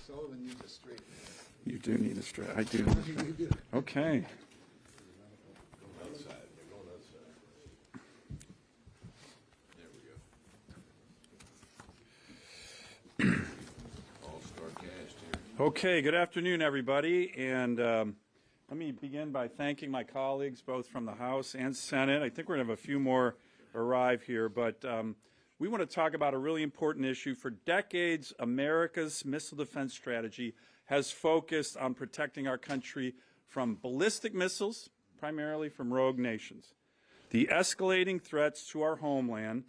Sullivan needs a straight. You do need a straight. I do need a straight. Okay. Outside. They're going outside. There we go. All-star cast here. Okay, good afternoon, everybody. And let me begin by thanking my colleagues, both from the House and Senate. I think we're going to have a few more arrive here, but we want to talk about a really important issue. For decades, America's missile defense strategy has focused on protecting our country from ballistic missiles, primarily from rogue nations. The escalating threats to our homeland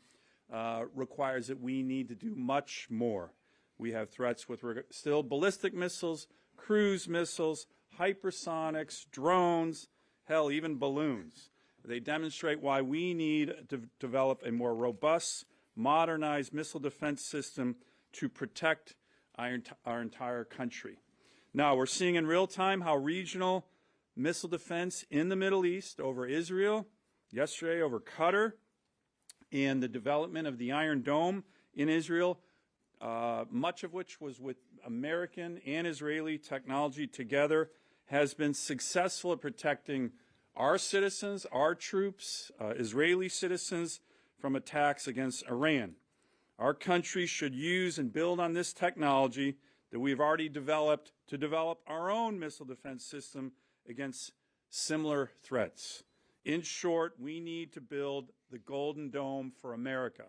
requires that we need to do much more. We have threats with still ballistic missiles, cruise missiles, hypersonics, drones, hell, even balloons. They demonstrate why we need to develop a more robust, modernized missile defense system to protect our entire country. Now, we're seeing in real time how regional missile defense in the Middle East over Israel, yesterday over Qatar, and the development of the Iron Dome in Israel, much of which was with American and Israeli technology together, has been successful at protecting our citizens, our troops, Israeli citizens from attacks against Iran. Our country should use and build on this technology that we've already developed to develop our own missile defense system against similar threats. In short, we need to build the Golden Dome for America.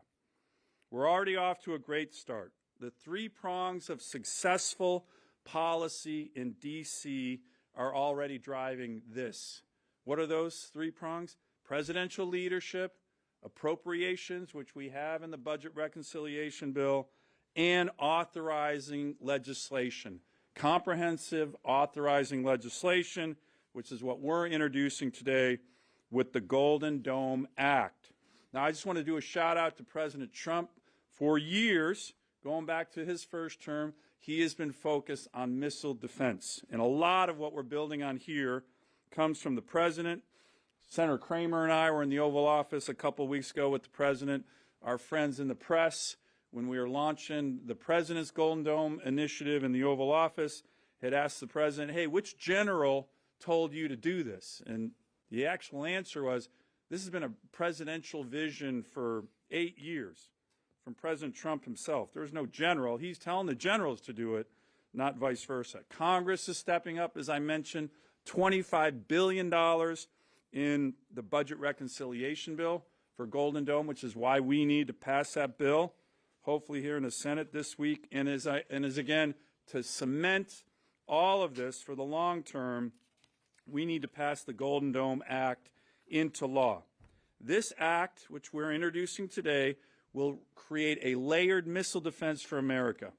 We're already off to a great start. The three prongs of successful policy in D.C. are already driving this. What are those three prongs? Presidential leadership, appropriations, which we have in the budget reconciliation bill, and authorizing legislation. Comprehensive authorizing legislation, which is what we're introducing today with the Golden Dome Act. Now, I just want to do a shout out to President Trump. For years, going back to his first term, he has been focused on missile defense. And a lot of what we're building on here comes from the president. Senator Kramer and I were in the Oval Office a couple of weeks ago with the president, our friends in the press, when we were launching the president's Golden Dome initiative in the Oval Office, had asked the president, hey, which general told you to do this? And the actual answer was, this has been a presidential vision for 8 years from President Trump himself. There's no general. He's telling the generals to do it, not vice versa. Congress is stepping up, as I mentioned, $25 billion in the budget reconciliation bill for Golden Dome, which is why we need to pass that bill, hopefully here in the Senate this week, and is again, to cement all of this for the long term, we need to pass the Golden Dome Act into law. This act, which we're introducing today, will create a layered missile defense for America,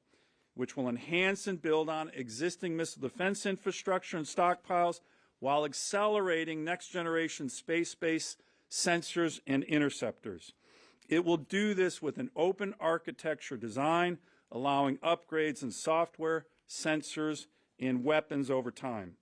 which will enhance and build on existing missile defense infrastructure and stockpiles while accelerating next-generation space-based sensors and interceptors. It will do this with an open architecture design, allowing upgrades in software, sensors, and weapons over time.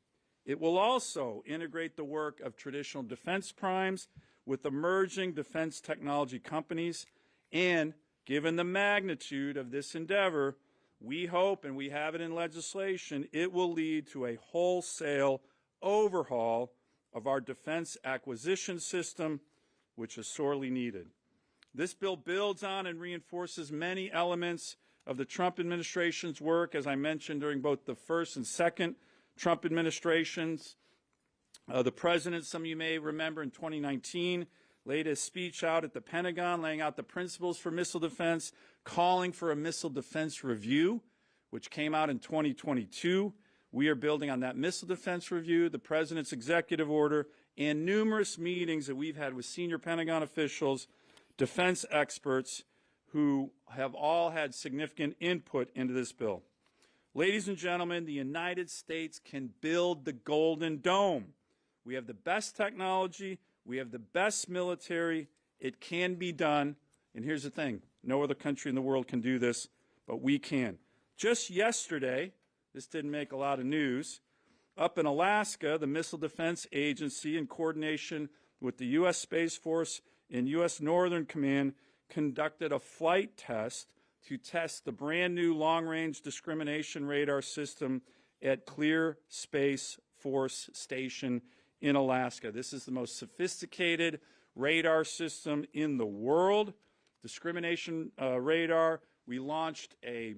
It will also integrate the work of traditional defense primes with emerging defense technology companies, and given the magnitude of this endeavor, we hope, and we have it in legislation, it will lead to a wholesale overhaul of our defense acquisition system, which is sorely needed. This bill builds on and reinforces many elements of the Trump administration's work, as I mentioned, during both the first and second Trump administrations. The president, some of you may remember, in 2019, laid his speech out at the Pentagon, laying out the principles for missile defense, calling for a missile defense review, which came out in 2022. We are building on that missile defense review, the president's executive order, and numerous meetings that we've had with senior Pentagon officials, defense experts, who have all had significant input into this bill. Ladies and gentlemen, the United States can build the Golden Dome. We have the best technology. We have the best military. It can be done. And here's the thing. No other country in the world can do this, but we can. Just yesterday, this didn't make a lot of news, up in Alaska, the Missile Defense Agency, in coordination with the U.S. Space Force and U.S. Northern Command, conducted a flight test to test the brand new long-range discrimination radar system at Clear Space Force Station in Alaska. This is the most sophisticated radar system in the world. Discrimination radar. We launched a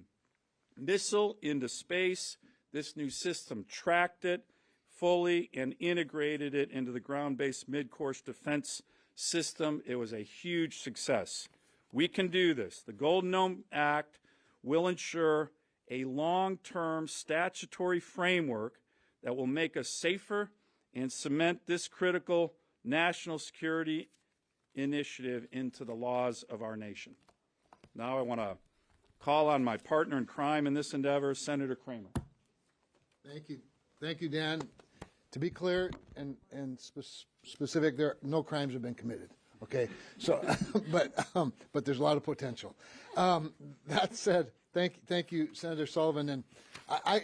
missile into space. This new system tracked it fully and integrated it into the ground-based mid-course defense system. It was a huge success. We can do this. The Golden Dome Act will ensure a long-term statutory framework that will make us safer and cement this critical national security initiative into the laws of our nation. Now I want to call on my partner in crime in this endeavor, Senator Kramer. Thank you. Thank you, Dan. To be clear and specific, no crimes have been committed. Okay, so but there's a lot of potential. That said, thank you, Senator Sullivan, and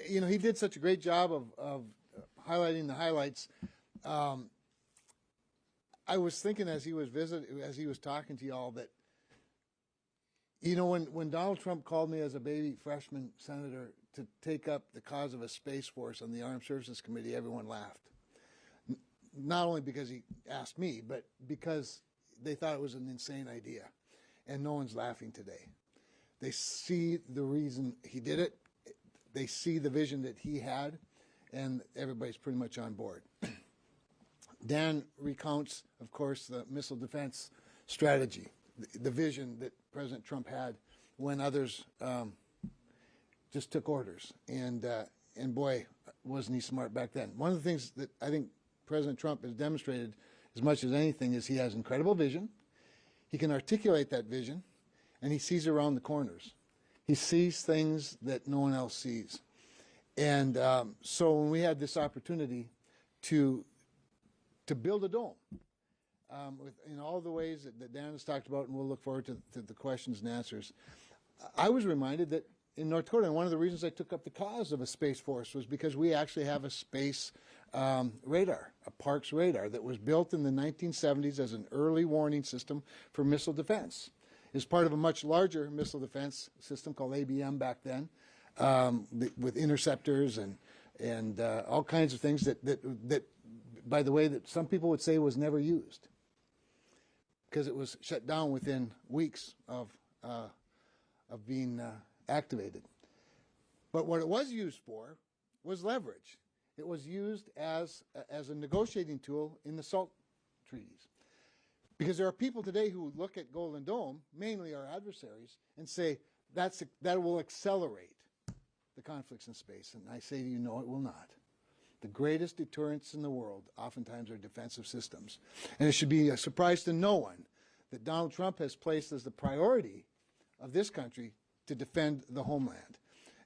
he did such a great job of highlighting the highlights. I was thinking as he was talking to y'all that, when Donald Trump called me as a baby freshman senator to take up the cause of a Space Force on the Armed Services Committee, everyone laughed. Not only because he asked me, but because they thought it was an insane idea. And no one's laughing today. They see the reason he did it. They see the vision that he had, and everybody's pretty much on board. Dan recounts, of course, the missile defense strategy, the vision that President Trump had when others just took orders. And boy, wasn't he smart back then. One of the things that I think President Trump has demonstrated as much as anything is he has incredible vision. He can articulate that vision, and he sees around the corners. He sees things that no one else sees. And so when we had this opportunity to build a dome, in all the ways that Dan has talked about, and we'll look forward to the questions and answers, I was reminded that in North Dakota, and one of the reasons I took up the cause of a Space Force was because we actually have a space radar, a Parks radar that was built in the 1970s as an early warning system for missile defense. It's part of a much larger missile defense system called ABM back then, with interceptors and all kinds of things that, by the way, that some people would say was never used because it was shut down within weeks of being activated. But what it was used for was leverage. It was used as a negotiating tool in the SALT treaties. Because there are people today who look at Golden Dome, mainly our adversaries, and say that will accelerate the conflicts in space. And I say to you, no, it will not. The greatest deterrents in the world oftentimes are defensive systems. And it should be a surprise to no one that Donald Trump has placed as the priority of this country to defend the homeland.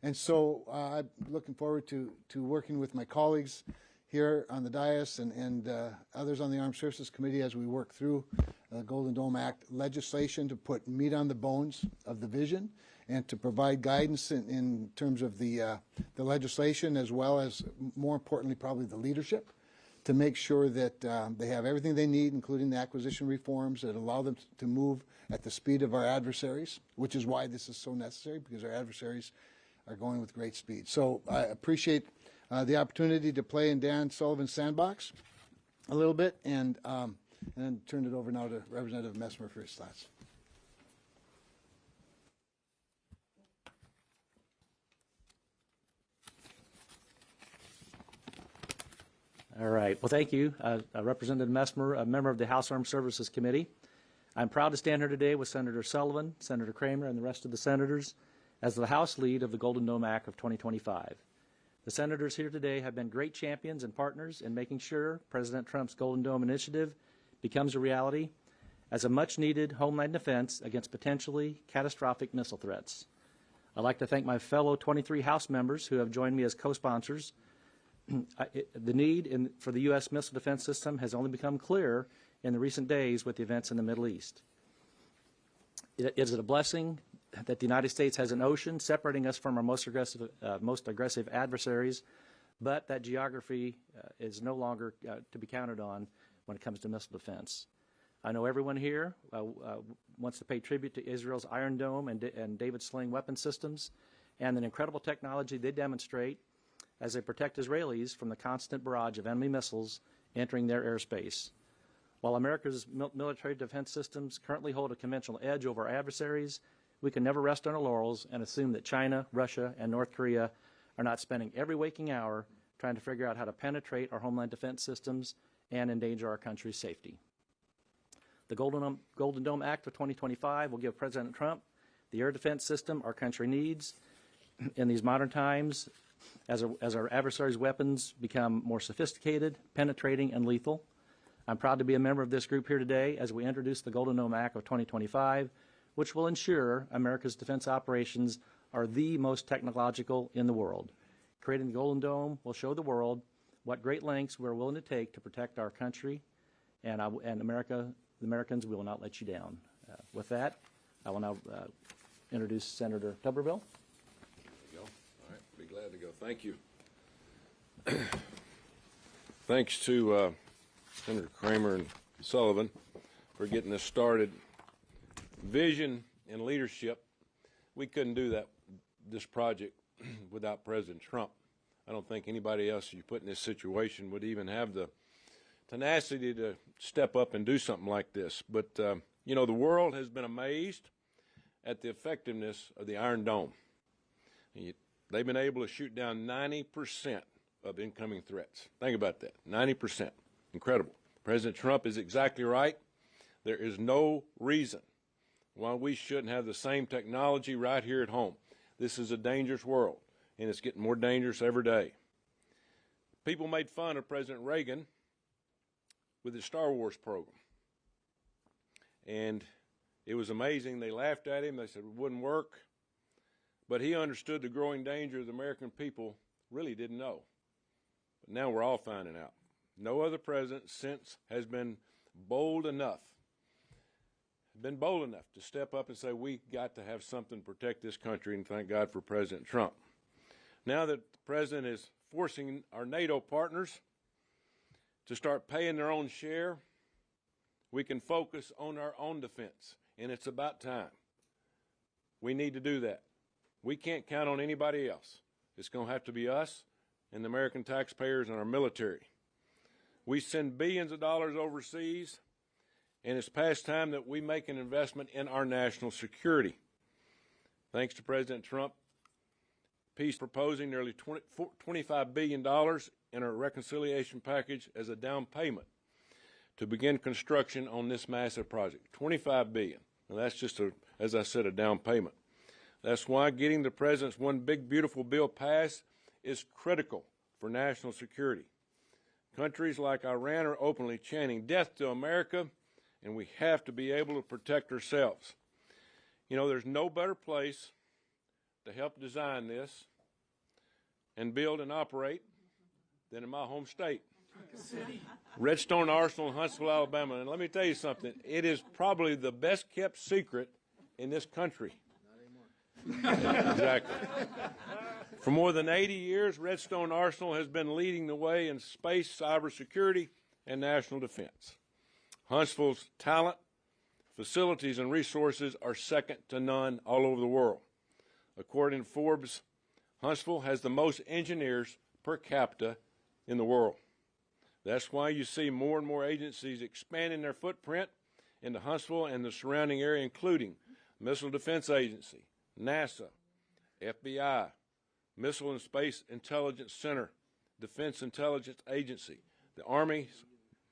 And so I'm looking forward to working with my colleagues here on the dais and others on the Armed Services Committee as we work through the Golden Dome Act legislation to put meat on the bones of the vision and to provide guidance in terms of the legislation, as well as, more importantly, probably the leadership, to make sure that they have everything they need, including the acquisition reforms that allow them to move at the speed of our adversaries, which is why this is so necessary, because our adversaries are going with great speed. So I appreciate the opportunity to play in Dan Sullivan's sandbox a little bit, and then turn it over now to Representative Messmer for his thoughts. All right. Well, thank you, Representative Messmer, a member of the House Armed Services Committee. I'm proud to stand here today with Senator Sullivan, Senator Kramer, and the rest of the senators as the House lead of the Golden Dome Act of 2025. The senators here today have been great champions and partners in making sure President Trump's Golden Dome initiative becomes a reality as a much-needed homeland defense against potentially catastrophic missile threats. I'd like to thank my fellow 23 House members who have joined me as co-sponsors. The need for the U.S. missile defense system has only become clearer in the recent days with the events in the Middle East. Is it a blessing that the United States has an ocean separating us from our most aggressive adversaries, but that geography is no longer to be counted on when it comes to missile defense? I know everyone here wants to pay tribute to Israel's Iron Dome and David Sling weapon systems and the incredible technology they demonstrate as they protect Israelis from the constant barrage of enemy missiles entering their airspace. While America's military defense systems currently hold a conventional edge over our adversaries, we can never rest on our laurels and assume that China, Russia, and North Korea are not spending every waking hour trying to figure out how to penetrate our homeland defense systems and endanger our country's safety. The Golden Dome Act of 2025 will give President Trump the air defense system our country needs in these modern times as our adversaries' weapons become more sophisticated, penetrating, and lethal. I'm proud to be a member of this group here today as we introduce the Golden Dome Act of 2025, which will ensure America's defense operations are the most technological in the world. Creating the Golden Dome will show the world what great lengths we're willing to take to protect our country and America. The Americans, we will not let you down. With that, I will now introduce Senator Tuberville. There you go. All right, be glad to go. Thank you. Thanks to Senator Kramer and Sullivan for getting this started. Vision and leadership. We couldn't do this project without President Trump. I don't think anybody else you put in this situation would even have the tenacity to step up and do something like this. But, you know, the world has been amazed at the effectiveness of the Iron Dome. They've been able to shoot down 90% of incoming threats. Think about that, 90%. Incredible. President Trump is exactly right. There is no reason why we shouldn't have the same technology right here at home. This is a dangerous world, and it's getting more dangerous every day. People made fun of President Reagan with his Star Wars program. And it was amazing. They laughed at him. They said it wouldn't work. But he understood the growing danger the American people really didn't know. But now we're all finding out. No other president since has been bold enough to step up and say, we got to have something to protect this country, and thank God for President Trump. Now that the president is forcing our NATO partners to start paying their own share, we can focus on our own defense, and it's about time. We need to do that. We can't count on anybody else. It's going to have to be us and the American taxpayers and our military. We send billions of dollars overseas, and it's past time that we make an investment in our national security. Thanks to President Trump, he's proposing nearly $25 billion in our reconciliation package as a down payment to begin construction on this massive project. $25 billion. Now that's just, as I said, a down payment. That's why getting the President's one big, beautiful bill passed is critical for national security. Countries like Iran are openly chanting death to America, and we have to be able to protect ourselves. You know, there's no better place to help design this and build and operate than in my home state. Redstone Arsenal in Huntsville, Alabama. And let me tell you something, it is probably the best kept secret in this country. Not anymore. Exactly. For more than 80 years, Redstone Arsenal has been leading the way in space, cybersecurity, and national defense. Huntsville's talent, facilities, and resources are second to none all over the world. According to Forbes, Huntsville has the most engineers per capita in the world. That's why you see more and more agencies expanding their footprint into Huntsville and the surrounding area, including Missile Defense Agency, NASA, FBI, Missile and Space Intelligence Center, Defense Intelligence Agency, the Army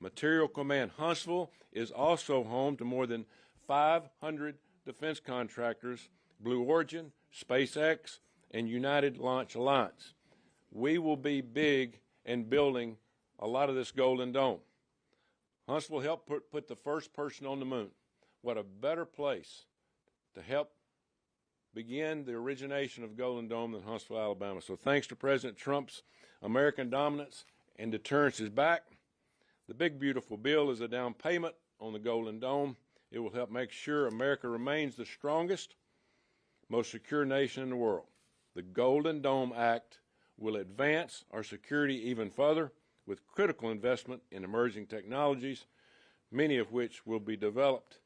Material Command. Huntsville is also home to more than 500 defense contractors, Blue Origin, SpaceX, and United Launch Alliance. We will be big in building a lot of this Golden Dome. Huntsville helped put the first person on the moon. What a better place to help begin the origination of Golden Dome than Huntsville, Alabama. So thanks to President Trump's American dominance and deterrence is back. The big, beautiful bill is a down payment on the Golden Dome. It will help make sure America remains the strongest, most secure nation in the world. The Golden Dome Act will advance our security even further with critical investment in emerging technologies, many of which will be developed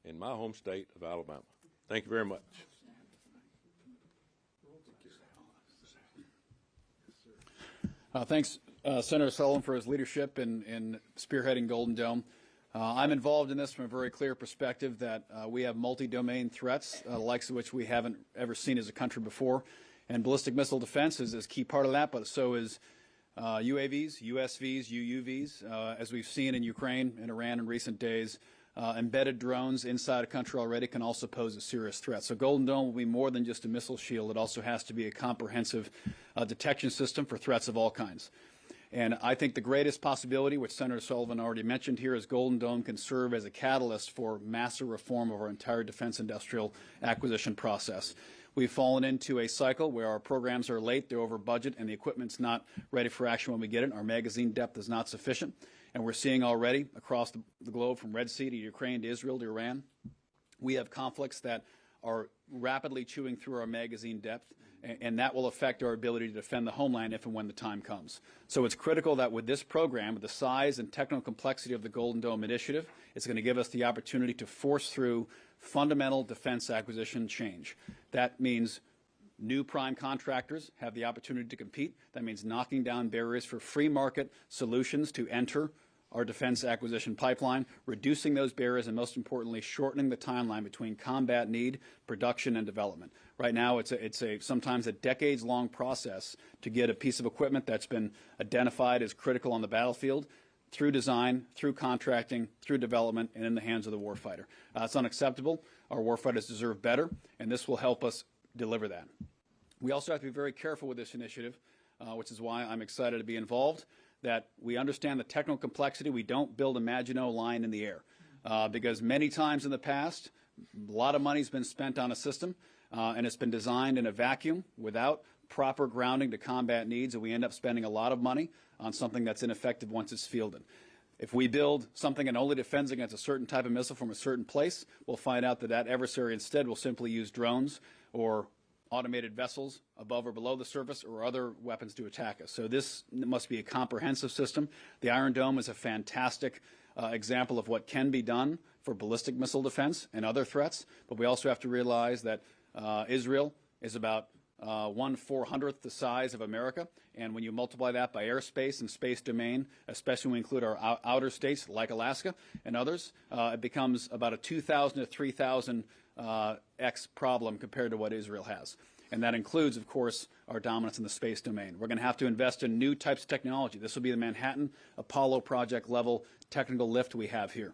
in my home state of Alabama. Thank you very much. Thanks, Senator Sullivan, for his leadership in spearheading Golden Dome. I'm involved in this from a very clear perspective that we have multi-domain threats, the likes of which we haven't ever seen as a country before. And ballistic missile defense is a key part of that, but so is UAVs, USVs, UUVs. As we've seen in Ukraine and Iran in recent days, embedded drones inside a country already can also pose a serious threat. So Golden Dome will be more than just a missile shield. It also has to be a comprehensive detection system for threats of all kinds. And I think the greatest possibility, which Senator Sullivan already mentioned here, is Golden Dome can serve as a catalyst for massive reform of our entire defense industrial acquisition process. We've fallen into a cycle where our programs are late, they're over budget, and the equipment's not ready for action when we get it. Our magazine depth is not sufficient. And we're seeing already across the globe, from Red Sea to Ukraine to Israel to Iran, we have conflicts that are rapidly chewing through our magazine depth, and that will affect our ability to defend the homeland if and when the time comes. So it's critical that with this program, with the size and technical complexity of the Golden Dome initiative, it's going to give us the opportunity to force through fundamental defense acquisition change. That means new prime contractors have the opportunity to compete. That means knocking down barriers for free market solutions to enter our defense acquisition pipeline, reducing those barriers, and most importantly, shortening the timeline between combat need, production, and development. Right now, it's sometimes a decades-long process to get a piece of equipment that's been identified as critical on the battlefield through design, through contracting, through development, and in the hands of the warfighter. It's unacceptable. Our warfighters deserve better, and this will help us deliver that. We also have to be very careful with this initiative, which is why I'm excited to be involved, that we understand the technical complexity. We don't build a Maginot Line in the air, because many times in the past, a lot of money's been spent on a system, and it's been designed in a vacuum without proper grounding to combat needs, and we end up spending a lot of money on something that's ineffective once it's fielded. If we build something and only defends against a certain type of missile from a certain place, we'll find out that adversary instead will simply use drones or automated vessels above or below the surface or other weapons to attack us. So this must be a comprehensive system. The Iron Dome is a fantastic example of what can be done for ballistic missile defense and other threats, but we also have to realize that Israel is about 1/400th the size of America, and when you multiply that by airspace and space domain, especially when we include our outer states like Alaska and others, it becomes about a 2,000 to 3,000 X problem compared to what Israel has. And that includes, of course, our dominance in the space domain. We're going to have to invest in new types of technology. This will be the Manhattan Apollo project level technical lift we have here.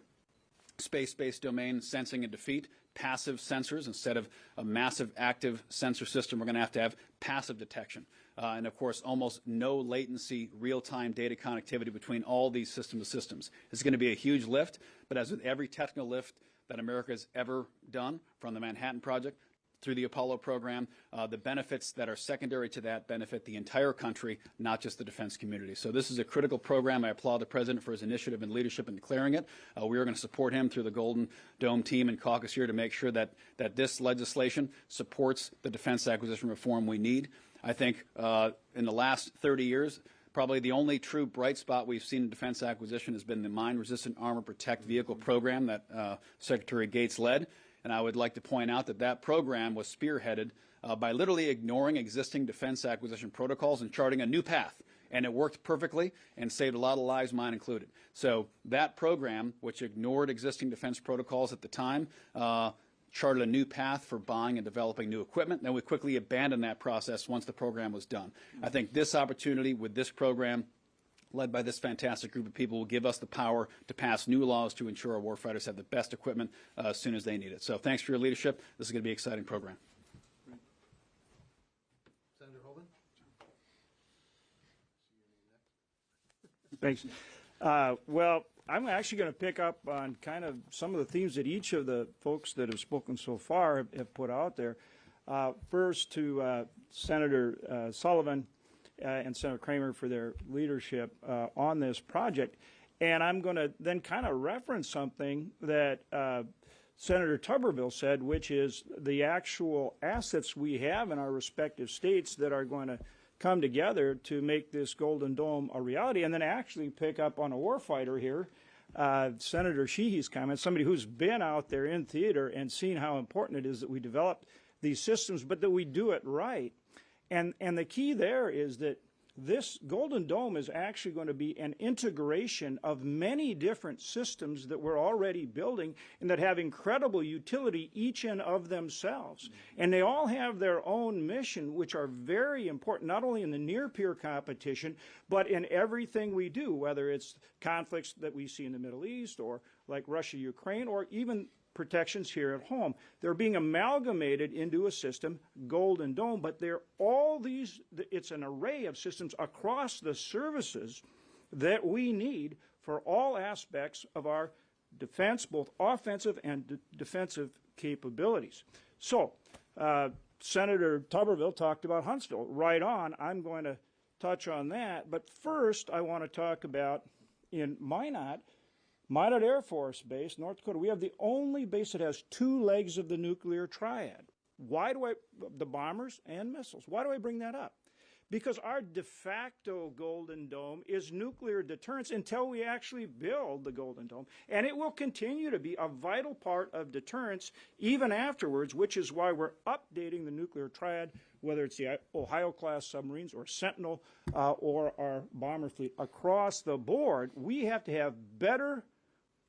Space-based domain sensing and defeat, passive sensors instead of a massive active sensor system. We're going to have passive detection. And of course, almost no latency, real-time data connectivity between all these system to systems. It's going to be a huge lift, but as with every technical lift that America has ever done, from the Manhattan Project through the Apollo program, the benefits that are secondary to that benefit the entire country, not just the defense community. So this is a critical program. I applaud the President for his initiative and leadership in declaring it. We are going to support him through the Golden Dome team and caucus here to make sure that this legislation supports the defense acquisition reform we need. I think in the last 30 years, probably the only true bright spot we've seen in defense acquisition has been the Mine-Resistant Armor Protect Vehicle program that Secretary Gates led. And I would like to point out that program was spearheaded by literally ignoring existing defense acquisition protocols and charting a new path. And it worked perfectly and saved a lot of lives, mine included. So that program, which ignored existing defense protocols at the time, charted a new path for buying and developing new equipment. Then we quickly abandoned that process once the program was done. I think this opportunity with this program, led by this fantastic group of people, will give us the power to pass new laws to ensure our warfighters have the best equipment as soon as they need it. So thanks for your leadership. This is going to be an exciting program. Senator Hovind? Thanks. Well, I'm actually going to pick up on kind of some of the themes that each of the folks that have spoken so far have put out there. First to Senator Sullivan and Senator Kramer for their leadership on this project. And I'm going to then kind of reference something that Senator Tuberville said, which is the actual assets we have in our respective states that are going to come together to make this Golden Dome a reality, and then actually pick up on a warfighter here Senator Sheehy's comment, somebody who's been out there in theater and seen how important it is that we develop these systems, but that we do it right. And the key there is that this Golden Dome is actually going to be an integration of many different systems that we're already building and that have incredible utility each and of themselves. And they all have their own mission, which are very important, not only in the near-peer competition, but in everything we do, whether it's conflicts that we see in the Middle East or like Russia, Ukraine, or even protections here at home. They're being amalgamated into a system, Golden Dome, but they're all these, it's an array of systems across the services that we need for all aspects of our defense, both offensive and defensive capabilities. So, Senator Tuberville talked about Huntsville. Right on, I'm going to touch on that, but first I want to talk about in Minot Air Force Base, North Dakota. We have the only base that has two legs of the nuclear triad. Why do the bombers and missiles? Why do I bring that up? Because our de facto Golden Dome is nuclear deterrence until we actually build the Golden Dome. And it will continue to be a vital part of deterrence even afterwards, which is why we're updating the nuclear triad, whether it's the Ohio-class submarines or Sentinel or our bomber fleet. Across the board, we have to have better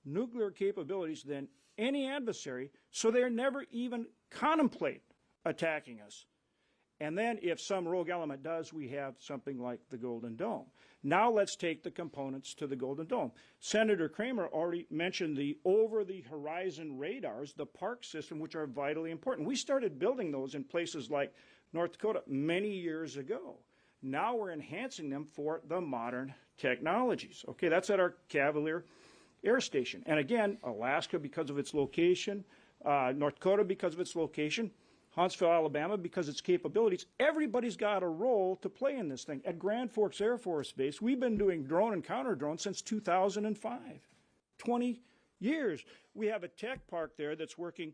nuclear capabilities than any adversary, so they never even contemplate attacking us. And then if some rogue element does, we have something like the Golden Dome. Now let's take the components to the Golden Dome. Senator Kramer already mentioned the over-the-horizon radars, the PARC system, which are vitally important. We started building those in places like North Dakota many years ago. Now we're enhancing them for the modern technologies. Okay, that's at our Cavalier Air Station. And again, Alaska because of its location, North Dakota because of its location, Huntsville, Alabama because of its capabilities. Everybody's got a role to play in this thing. At Grand Forks Air Force Base, we've been doing drone and counter drone since 2005, 20 years. We have a tech park there that's working.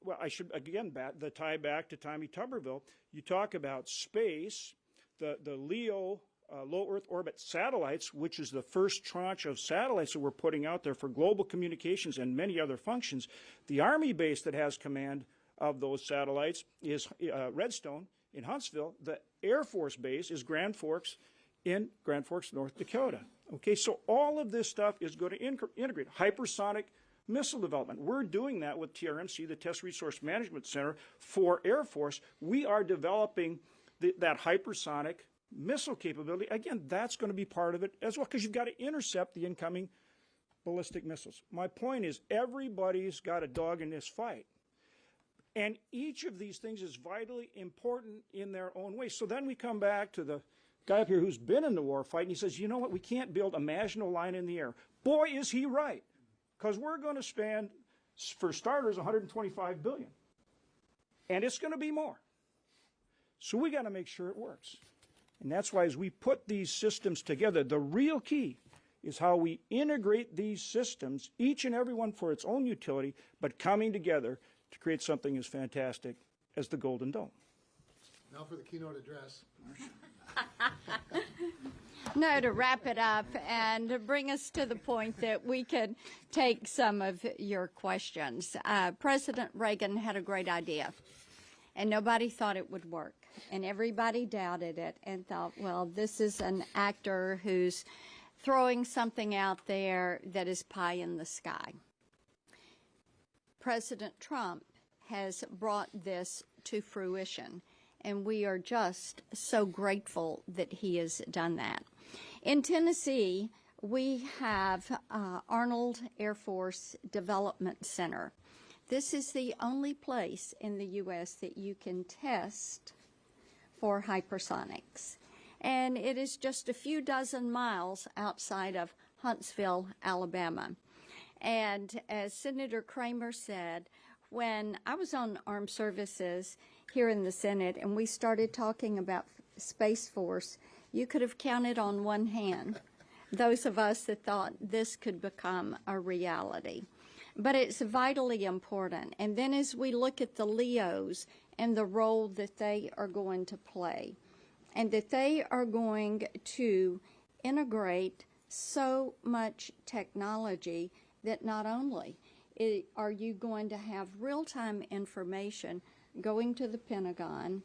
Well, I should, again, the tie back to Tommy Tuberville. You talk about space, the LEO low Earth orbit satellites, which is the first tranche of satellites that we're putting out there for global communications and many other functions. The Army base that has command of those satellites is Redstone in Huntsville. The Air Force base is Grand Forks in Grand Forks, North Dakota. Okay, so all of this stuff is going to integrate hypersonic missile development. We're doing that with TRMC, the Test Resource Management Center for Air Force. We are developing that hypersonic missile capability. Again, that's going to be part of it as well, because you've got to intercept the incoming ballistic missiles. My point is everybody's got a dog in this fight. And each of these things is vitally important in their own way. So then we come back to the guy up here who's been in the war fight, and he says, you know what, we can't build a Maginot Line in the air. Boy, is he right, because we're going to spend, for starters, $125 billion. And it's going to be more. So we got to make sure it works. And that's why as we put these systems together, the real key is how we integrate these systems, each and every one for its own utility, but coming together to create something as fantastic as the Golden Dome. Now for the keynote address. No, to wrap it up and bring us to the point that we could take some of your questions. President Reagan had a great idea, and nobody thought it would work. And everybody doubted it and thought, well, this is an actor who's throwing something out there that is pie in the sky. President Trump has brought this to fruition, and we are just so grateful that he has done that. In Tennessee, we have Arnold Air Force Development Center. This is the only place in the U.S. that you can test for hypersonics. And it is just a few dozen miles outside of Huntsville, Alabama. And as Senator Kramer said, when I was on Armed Services here in the Senate and we started talking about Space Force, you could have counted on one hand those of us that thought this could become a reality. But it's vitally important. And then as we look at the LEOs and the role that they are going to play, and that they are going to integrate so much technology that not only are you going to have real-time information going to the Pentagon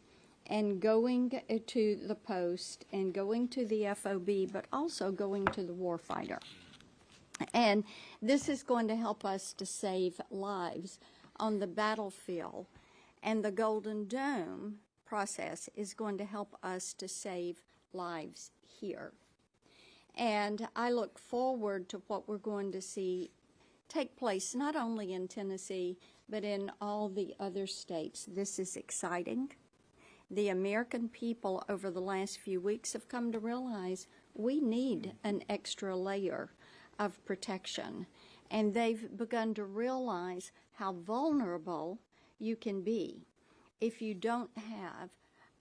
and going to the Post and going to the FOB, but also going to the warfighter. And this is going to help us to save lives on the battlefield. And the Golden Dome process is going to help us to save lives here. And I look forward to what we're going to see take place not only in Tennessee, but in all the other states. This is exciting. The American people over the last few weeks have come to realize we need an extra layer of protection. And they've begun to realize how vulnerable you can be if you don't have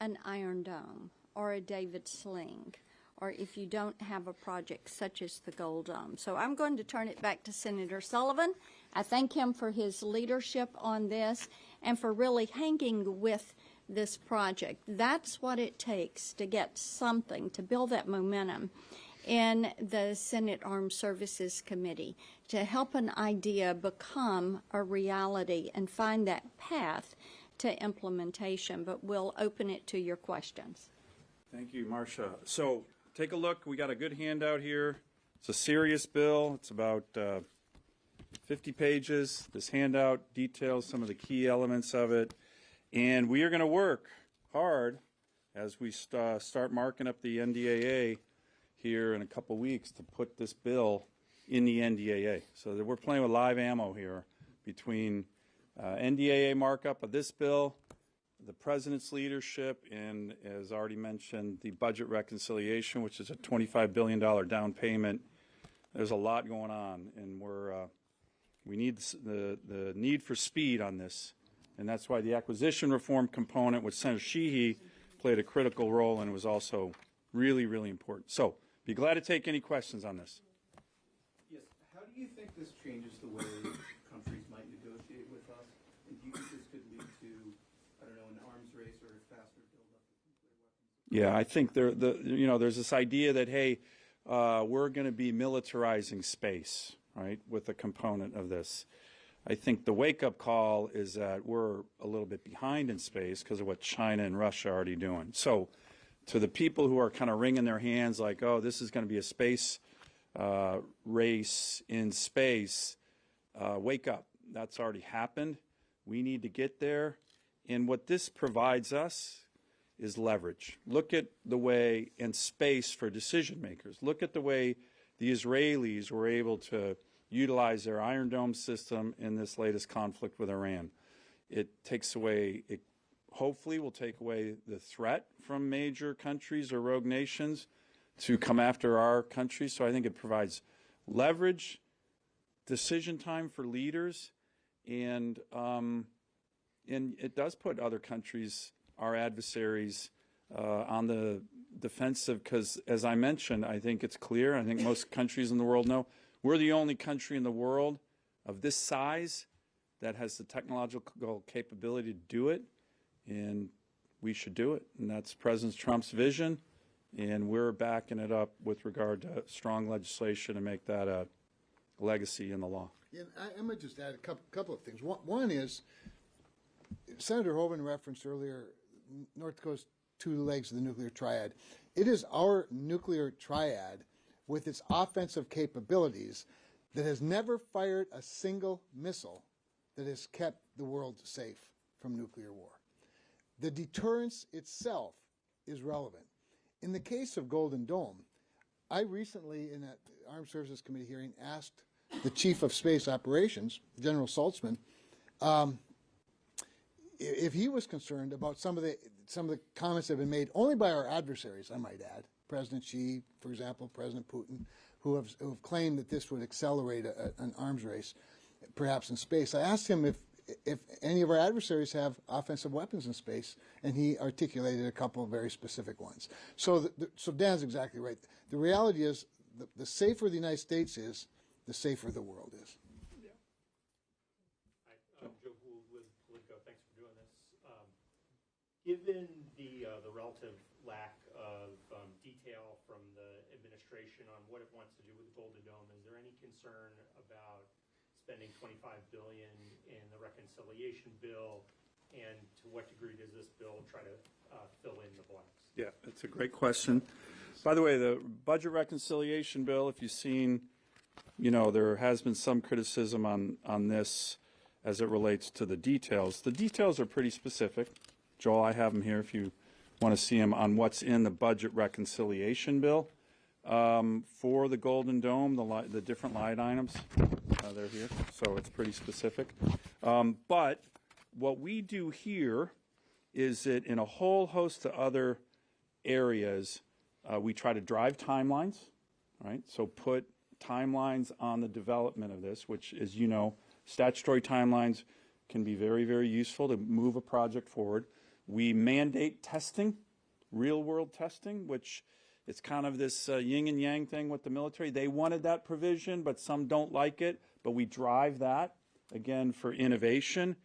an Iron Dome or a David Sling, or if you don't have a project such as the Gold Dome. So I'm going to turn it back to Senator Sullivan. I thank him for his leadership on this and for really hanging with this project. That's what it takes to get something, to build that momentum in the Senate Armed Services Committee, to help an idea become a reality and find that path to implementation. But we'll open it to your questions. Thank you, Marcia. So take a look. We got a good handout here. It's a serious bill. It's about 50 pages. This handout details some of the key elements of it. And we are going to work hard as we start marking up the NDAA here in a couple weeks to put this bill in the NDAA. So that we're playing with live ammo here between NDAA markup of this bill, the President's leadership, and as already mentioned, the budget reconciliation, which is a $25 billion down payment. There's a lot going on, and we need the need for speed on this. And that's why the acquisition reform component with Senator Sheehy played a critical role and was also really, really important. So be glad to take any questions on this. Yes. How do you think this changes the way countries might negotiate with us? And do you think this could lead to, I don't know, an arms race or a faster buildup of nuclear weapons? Yeah, I think there's this idea that, hey, we're going to be militarizing space, right, with a component of this. I think the wake-up call is that we're a little bit behind in space because of what China and Russia are already doing. So to the people who are kind of wringing their hands like, oh, this is going to be a space race in space, wake up. That's already happened. We need to get there. And what this provides us is leverage. Look at the way, and space for decision makers. Look at the way the Israelis were able to utilize their Iron Dome system in this latest conflict with Iran. It takes away, it hopefully will take away the threat from major countries or rogue nations to come after our country. So I think it provides leverage, decision time for leaders, and it does put other countries, our adversaries, on the defensive because, as I mentioned, I think it's clear, I think most countries in the world know, we're the only country in the world of this size that has the technological capability to do it, and we should do it. And that's President Trump's vision, and we're backing it up with regard to strong legislation to make that a legacy in the law. Yeah, I might just add a couple of things. One is, Senator Hoeven referenced earlier North Dakota's two legs of the nuclear triad. It is our nuclear triad with its offensive capabilities that has never fired a single missile that has kept the world safe from nuclear war. The deterrence itself is relevant. In the case of Golden Dome, I recently, in an Armed Services Committee hearing, asked the Chief of Space Operations, General Saltzman, if he was concerned about some of the comments that have been made only by our adversaries, I might add, President Xi, for example, President Putin, who have claimed that this would accelerate an arms race, perhaps in space. I asked him if any of our adversaries have offensive weapons in space, and he articulated a couple of very specific ones. So Dan's exactly right. The reality is, the safer the United States is, the safer the world is. I'm Joe Gould with Politico. Thanks for doing this. Given the relative lack of detail from the administration on what it wants to do with the Golden Dome, is there any concern about spending $25 billion in the reconciliation bill, and to what degree does this bill try to fill in the blanks? Yeah, that's a great question. By the way, the budget reconciliation bill, if you've seen, there has been some criticism on this as it relates to the details. The details are pretty specific. Joel, I have them here if you want to see them on what's in the budget reconciliation bill. For the Golden Dome, the different line items, they're here, so it's pretty specific. But what we do here is that in a whole host of other areas, we try to drive timelines, right? So put timelines on the development of this, which, as you know, statutory timelines can be very, very useful to move a project forward. We mandate testing, real-world testing, which it's kind of this yin and yang thing with the military. They wanted that provision, but some don't like it. But we drive that, again, for innovation.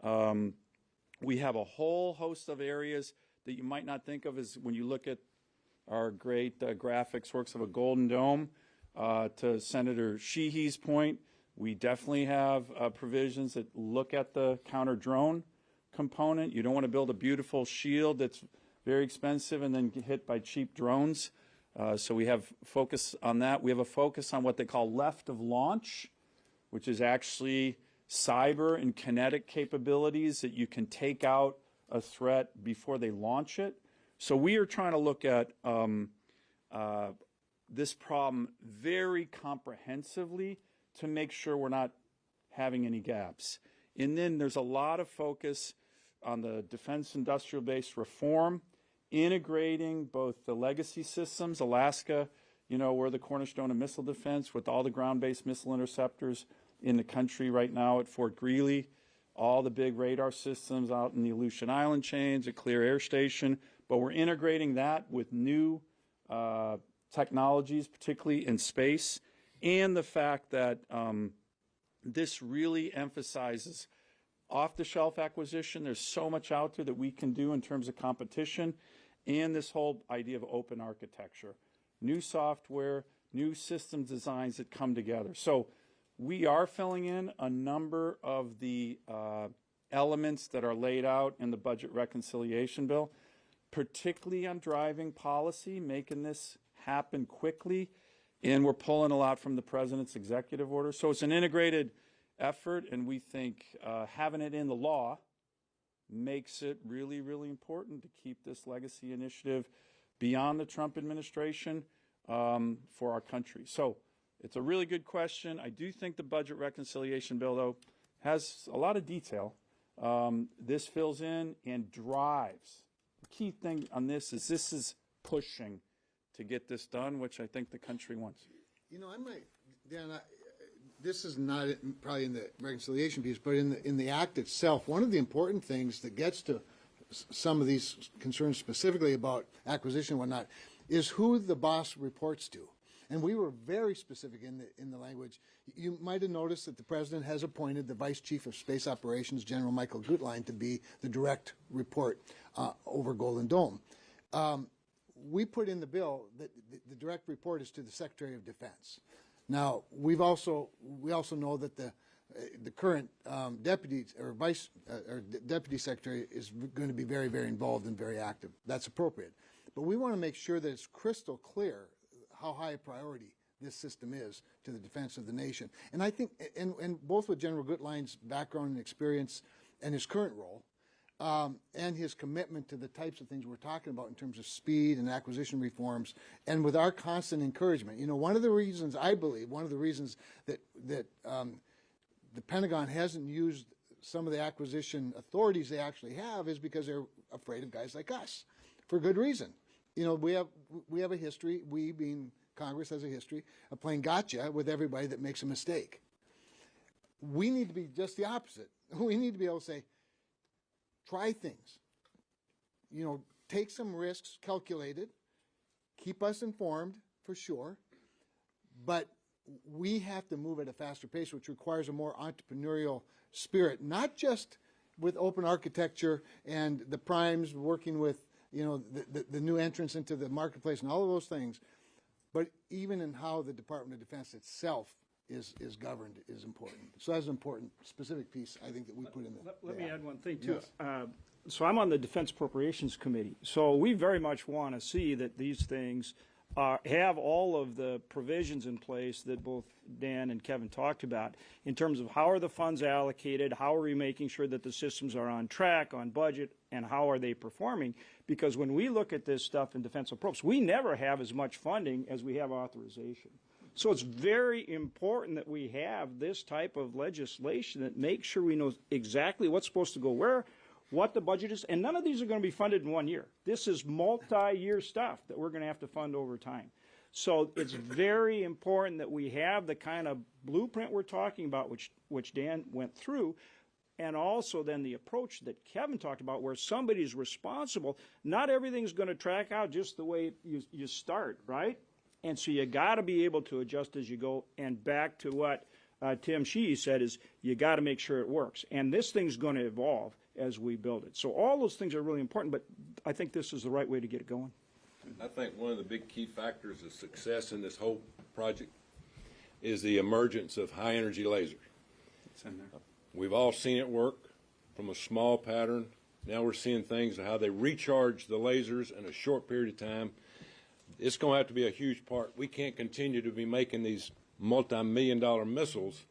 We have a whole host of areas that you might not think of as when you look at our great graphics works of a Golden Dome. To Senator Sheehy's point, we definitely have provisions that look at the counter-drone component. You don't want to build a beautiful shield that's very expensive and then get hit by cheap drones. So we have focus on that. We have a focus on what they call left of launch, which is actually cyber and kinetic capabilities that you can take out a threat before they launch it. So we are trying to look at this problem very comprehensively to make sure we're not having any gaps. And then there's a lot of focus on the defense industrial base reform, integrating both the legacy systems, Alaska, we're the cornerstone of missile defense with all the ground-based missile interceptors in the country right now at Fort Greely, all the big radar systems out in the Aleutian Island chains, at Clear Air Station, but we're integrating that with new technologies, particularly in space, and the fact that this really emphasizes off-the-shelf acquisition. There's so much out there that we can do in terms of competition, and this whole idea of open architecture, new software, new system designs that come together. So we are filling in a number of the elements that are laid out in the budget reconciliation bill, particularly on driving policy, making this happen quickly, and we're pulling a lot from the president's executive order. So it's an integrated effort, and we think having it in the law makes it really, really important to keep this legacy initiative beyond the Trump administration for our country. So it's a really good question. I do think the budget reconciliation bill, though, has a lot of detail. This fills in and drives. The key thing on this is pushing to get this done, which I think the country wants. I might, Dan, this is not probably in the reconciliation piece, but in the act itself, one of the important things that gets to some of these concerns specifically about acquisition and whatnot is who the boss reports to. And we were very specific in the language. You might have noticed that the president has appointed the Vice Chief of Space Operations, General Michael Gutlein, to be the direct report over Golden Dome. We put in the bill that the direct report is to the Secretary of Defense. Now, we also know that the current deputy or deputy secretary is going to be very, very involved and very active. That's appropriate. But we want to make sure that it's crystal clear how high a priority this system is to the defense of the nation. And I think, and both with General Gutlein's background and experience and his current role, and his commitment to the types of things we're talking about in terms of speed and acquisition reforms, and with our constant encouragement. One of the reasons, I believe, that the Pentagon hasn't used some of the acquisition authorities they actually have is because they're afraid of guys like us, for good reason. We have a history, we being Congress has a history of playing gotcha with everybody that makes a mistake. We need to be just the opposite. We need to be able to say, try things, take some risks, calculated, keep us informed for sure, but we have to move at a faster pace, which requires a more entrepreneurial spirit, not just with open architecture and the primes working with, you know, the new entrance into the marketplace and all of those things. But even in how the Department of Defense itself is governed is important. So that's an important specific piece I think that we put in there. Let me add one thing too. Yes. So I'm on the Defense Appropriations Committee. So we very much want to see that these things have all of the provisions in place that both Dan and Kevin talked about in terms of how are the funds allocated, how are we making sure that the systems are on track, on budget, and how are they performing? Because when we look at this stuff in defense appropriations, we never have as much funding as we have authorization. So it's very important that we have this type of legislation that makes sure we know exactly what's supposed to go where, what the budget is, and none of these are going to be funded in 1 year. This is multi-year stuff that we're going to have to fund over time. So it's very important that we have the kind of blueprint we're talking about, which Dan went through, and also then the approach that Kevin talked about where somebody's responsible. Not everything's going to track out just the way you start, right? And so you got to be able to adjust as you go. And back to what Tim Sheehy said is you got to make sure it works. And this thing's going to evolve as we build it. So all those things are really important, but I think this is the right way to get it going. I think one of the big key factors of success in this whole project is the emergence of high-energy lasers. It's in there. We've all seen it work from a small pattern. Now we're seeing things of how they recharge the lasers in a short period of time. It's going to have to be a huge part. We can't continue to be making these multi-million-dollar missiles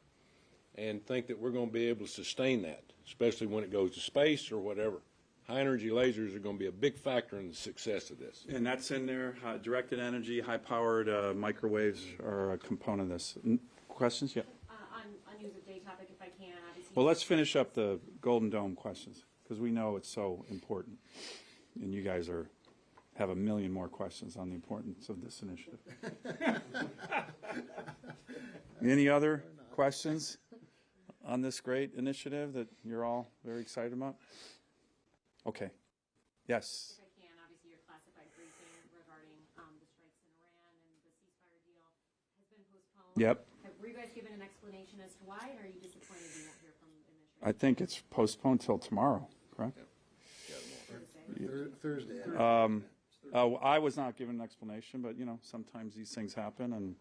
and think that we're going to be able to sustain that, especially when it goes to space or whatever. High-energy lasers are going to be a big factor in the success of this. And that's in there. Directed energy, high-powered microwaves are a component of this. Questions? Yeah. On news of day topic, if I can, obviously. Well, let's finish up the Golden Dome questions because we know it's so important, and you guys have a million more questions on the importance of this initiative. Any other questions on this great initiative that you're all very excited about? Okay. Yes. If I can, obviously your classified briefing regarding the strikes in Iran and the ceasefire deal has been postponed. Yep. Were you guys given an explanation as to why, or are you disappointed you won't hear from the administration? I think it's postponed till tomorrow, correct? Thursday. I was not given an explanation, but you know, sometimes these things happen, and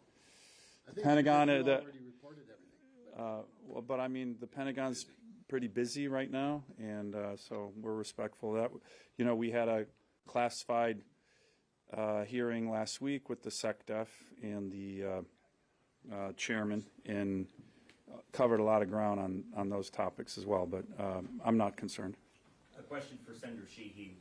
I think Pentagon we already reported everything. well, but I mean, the Pentagon's pretty busy right now, and so we're respectful of that. You know, we had a classified hearing last week with the SecDef and the chairman, and covered a lot of ground on those topics as well. But I'm not concerned. A question for Senator Sheehy.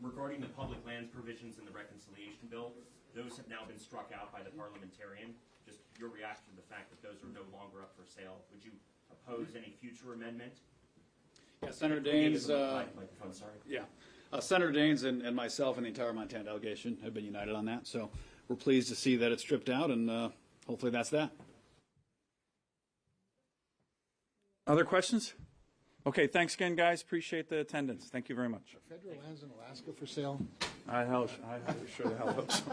Regarding the public lands provisions in the reconciliation bill, those have now been struck out by the parliamentarian. Just your reaction to the fact that those are no longer up for sale. Would you oppose any future amendment? Yeah, Senator Daines. Microphone, sorry. Yeah, Senator Daines and myself and the entire Montana delegation have been united on that. So we're pleased to see that it's stripped out, and hopefully that's that. Other questions? Okay, thanks again, guys. Appreciate the attendance. Thank you very much. Federal lands in Alaska for sale? I sure the hell hope so.